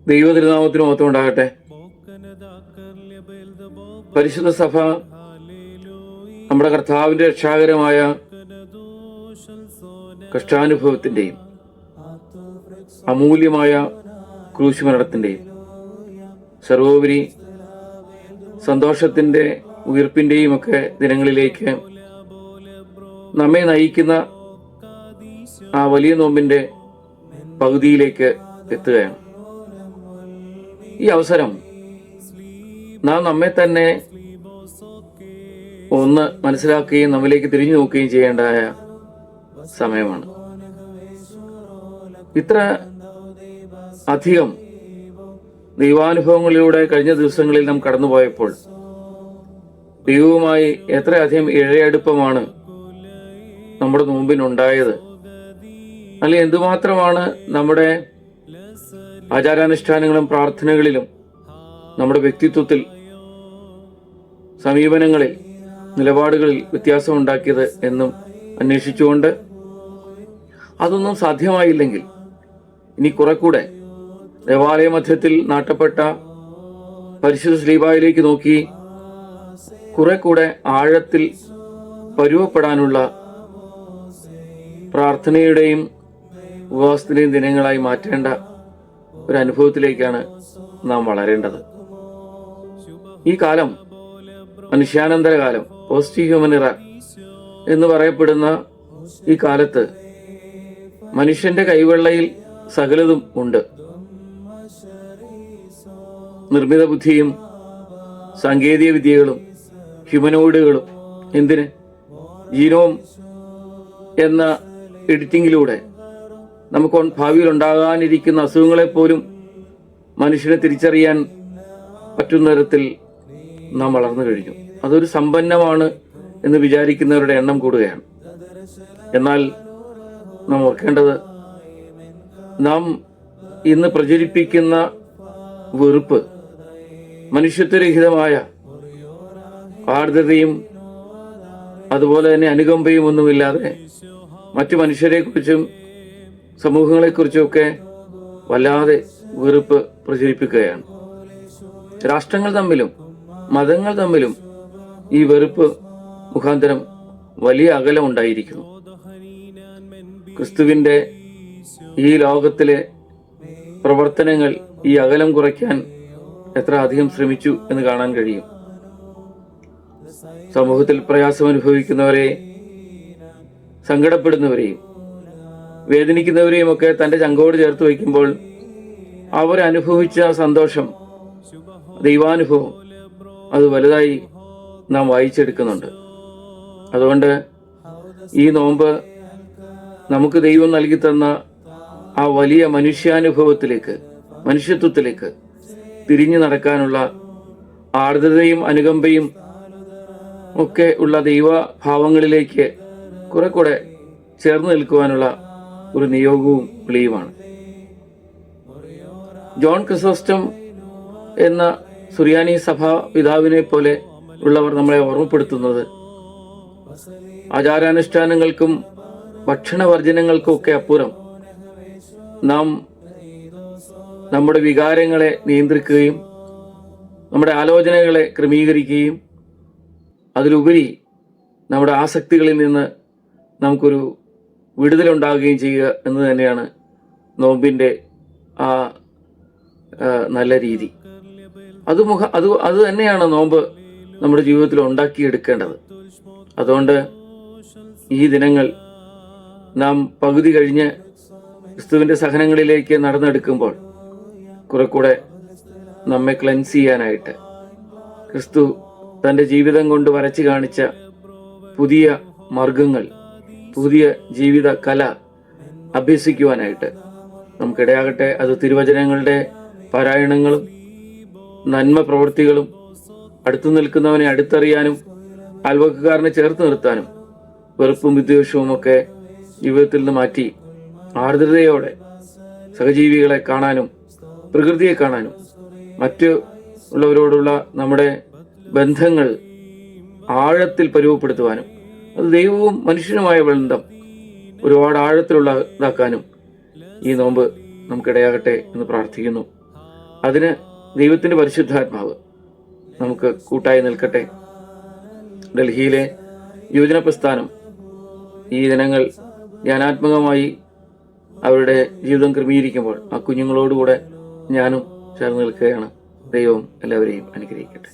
ദൈവതിരുനാമത്തിന് മഹത്വം ഉണ്ടാകട്ടെ. പരിശുദ്ധ സഭ നമ്മുടെ കർത്താവിന്റെ രക്ഷാകരമായ കഷ്ടാനുഭവത്തിന്റെയും അമൂല്യമായ ക്രൂശുമരണത്തിന്റെയും സർവോപരി സന്തോഷത്തിന്റെ ഉയർപ്പിന്റെയും ഒക്കെ ദിനങ്ങളിലേക്ക് നമ്മെ നയിക്കുന്ന ആ വലിയ നോമ്പിന്റെ പകുതിയിലേക്ക് എത്തുകയാണ്. ഈ അവസരം നാം നമ്മെ തന്നെ ഒന്ന് മനസ്സിലാക്കുകയും നമ്മിലേക്ക് തിരിഞ്ഞു നോക്കുകയും ചെയ്യേണ്ടതായ സമയമാണ്. ഇത്ര അധികം ദൈവാനുഭവങ്ങളിലൂടെ കഴിഞ്ഞ ദിവസങ്ങളിൽ നാം കടന്നുപോയപ്പോൾ ദൈവവുമായി എത്രയധികം ഇഴയടുപ്പമാണ് നമ്മുടെ മുമ്പിനുണ്ടായത്, അല്ലെങ്കിൽ എന്തുമാത്രമാണ് നമ്മുടെ ആചാരാനുഷ്ഠാനങ്ങളും പ്രാർത്ഥനകളിലും നമ്മുടെ വ്യക്തിത്വത്തിൽ, സമീപനങ്ങളിൽ, നിലപാടുകളിൽ വ്യത്യാസമുണ്ടാക്കിയത് എന്നും അന്വേഷിച്ചുകൊണ്ട് അതൊന്നും സാധ്യമായില്ലെങ്കിൽ ഇനി കുറെ കൂടെ ദേവാലയ മധ്യത്തിൽ നാട്ടപ്പെട്ട പരിശുദ്ധ ശ്ലീബായിലേക്ക് നോക്കി കുറെ കൂടെ ആഴത്തിൽ പരുവപ്പെടാനുള്ള പ്രാർത്ഥനയുടെയും ഉപവാസത്തിന്റെയും ദിനങ്ങളായി മാറ്റേണ്ട ഒരു അനുഭവത്തിലേക്കാണ് നാം വളരേണ്ടത്. ഈ കാലം മനുഷ്യാനന്തര കാലം, പോസ്റ്റ് ഹ്യൂമൻ ഇറ എന്ന് പറയപ്പെടുന്ന ഈ കാലത്ത് മനുഷ്യന്റെ കൈവെള്ളയിൽ സകലതും ഉണ്ട്. നിർമ്മിത ബുദ്ധിയും സാങ്കേതിക വിദ്യകളും ഹ്യൂമനോയിഡുകളും, എന്തിന് ജീനോം എന്ന എഡിറ്റിങ്ങിലൂടെ നമുക്ക് ഭാവിയിൽ ഉണ്ടാകാനിരിക്കുന്ന അസുഖങ്ങളെ പോലും മനുഷ്യനെ തിരിച്ചറിയാൻ പറ്റുന്ന തരത്തിൽ നാം വളർന്നു കഴിഞ്ഞു. അതൊരു സമ്പന്നമാണ് എന്ന് വിചാരിക്കുന്നവരുടെ എണ്ണം കൂടുകയാണ്. എന്നാൽ നാം ഓർക്കേണ്ടത്, നാം ഇന്ന് പ്രചരിപ്പിക്കുന്ന വെറുപ്പ് മനുഷ്യത്വരഹിതമായ ആർദ്രതയും അതുപോലെ തന്നെ അനുകമ്പയും ഒന്നുമില്ലാതെ മറ്റു മനുഷ്യരെക്കുറിച്ചും സമൂഹങ്ങളെക്കുറിച്ചുമൊക്കെ വല്ലാതെ വെറുപ്പ് പ്രചരിപ്പിക്കുകയാണ്. രാഷ്ട്രങ്ങൾ തമ്മിലും മതങ്ങൾ തമ്മിലും ഈ വെറുപ്പ് മുഖാന്തരം വലിയ അകലം ഉണ്ടായിരിക്കുന്നു. ക്രിസ്തുവിന്റെ ഈ ലോകത്തിലെ പ്രവർത്തനങ്ങൾ ഈ അകലം കുറയ്ക്കാൻ എത്ര അധികം ശ്രമിച്ചു എന്ന് കാണാൻ കഴിയും. സമൂഹത്തിൽ പ്രയാസം അനുഭവിക്കുന്നവരെ, സങ്കടപ്പെടുന്നവരെയും വേദനിക്കുന്നവരെയും ഒക്കെ തന്റെ ചങ്കോട് ചേർത്ത് വയ്ക്കുമ്പോൾ അവരനുഭവിച്ച സന്തോഷം, ദൈവാനുഭവം, അത് വലുതായി നാം വായിച്ചെടുക്കുന്നുണ്ട്. അതുകൊണ്ട് ഈ നോമ്പ് നമുക്ക് ദൈവം നൽകി തന്ന ആ വലിയ മനുഷ്യാനുഭവത്തിലേക്ക്, മനുഷ്യത്വത്തിലേക്ക് തിരിഞ്ഞു നടക്കാനുള്ള ആർദ്രതയും അനുകമ്പയും ഒക്കെ ഉള്ള ദൈവഭാവങ്ങളിലേക്ക് കുറെ കൂടെ ചേർന്ന് നിൽക്കുവാനുള്ള ഒരു നിയോഗവും വിളിയുമാണ്. ജോൺ ക്രിസോസ്റ്റം എന്ന സുറിയാനി സഭാ പിതാവിനെ പോലെ ഉള്ളവർ നമ്മളെ ഓർമ്മപ്പെടുത്തുന്നത്, ആചാരാനുഷ്ഠാനങ്ങൾക്കും ഭക്ഷണവർജനങ്ങൾക്കും ഒക്കെ അപ്പുറം നാം നമ്മുടെ വികാരങ്ങളെ നിയന്ത്രിക്കുകയും നമ്മുടെ ആലോചനകളെ ക്രമീകരിക്കുകയും അതിലുപരി നമ്മുടെ ആസക്തികളിൽ നിന്ന് നമുക്കൊരു വിടുതലുണ്ടാകുകയും ചെയ്യുക എന്ന് തന്നെയാണ് നോമ്പിൻ്റെ ആ നല്ല രീതി. അത് തന്നെയാണ് നോമ്പ് നമ്മുടെ ജീവിതത്തിൽ ഉണ്ടാക്കിയെടുക്കേണ്ടത്. അതുകൊണ്ട് ഈ ദിനങ്ങൾ നാം പകുതി കഴിഞ്ഞ് ക്രിസ്തുവിൻ്റെ സഹനങ്ങളിലേക്ക് നടന്നെടുക്കുമ്പോൾ കുറെ കൂടെ നമ്മെ ക്ലെൻസ് ചെയ്യാനായിട്ട്, ക്രിസ്തു തൻ്റെ ജീവിതം കൊണ്ട് വരച്ചു കാണിച്ച പുതിയ മാർഗങ്ങൾ, പുതിയ ജീവിത കല അഭ്യസിക്കുവാനായിട്ട് നമുക്കിടയാകട്ടെ. അത് തിരുവചനങ്ങളുടെ പാരായണങ്ങളും നന്മ പ്രവൃത്തികളും, അടുത്തു നിൽക്കുന്നവനെ അടുത്തറിയാനും അയൽവക്കക്കാരനെ ചേർത്ത് നിർത്താനും വെറുപ്പും വിദ്വേഷവും ഒക്കെ ജീവിതത്തിൽ നിന്ന് മാറ്റി ആർദ്രതയോടെ സഹജീവികളെ കാണാനും പ്രകൃതിയെ കാണാനും മറ്റു ഉള്ളവരോടുള്ള നമ്മുടെ ബന്ധങ്ങൾ ആഴത്തിൽ പരുവപ്പെടുത്തുവാനും, അത് ദൈവവും മനുഷ്യനുമായ ബന്ധം ഒരുപാട് ആഴത്തിലുള്ള ഇതാക്കാനും ഈ നോമ്പ് നമുക്കിടയാകട്ടെ എന്ന് പ്രാർത്ഥിക്കുന്നു. അതിന് ദൈവത്തിൻ്റെ പരിശുദ്ധാത്മാവ് നമുക്ക് കൂട്ടായി നിൽക്കട്ടെ. ഡൽഹിയിലെ യുവജന പ്രസ്ഥാനം ഈ ദിനങ്ങൾ ധ്യാനാത്മകമായി അവരുടെ ജീവിതം ക്രമീകരിക്കുമ്പോൾ ആ കുഞ്ഞുങ്ങളോടുകൂടെ ഞാനും ചേർന്ന് നിൽക്കുകയാണ്. ദൈവം എല്ലാവരെയും അനുഗ്രഹിക്കട്ടെ.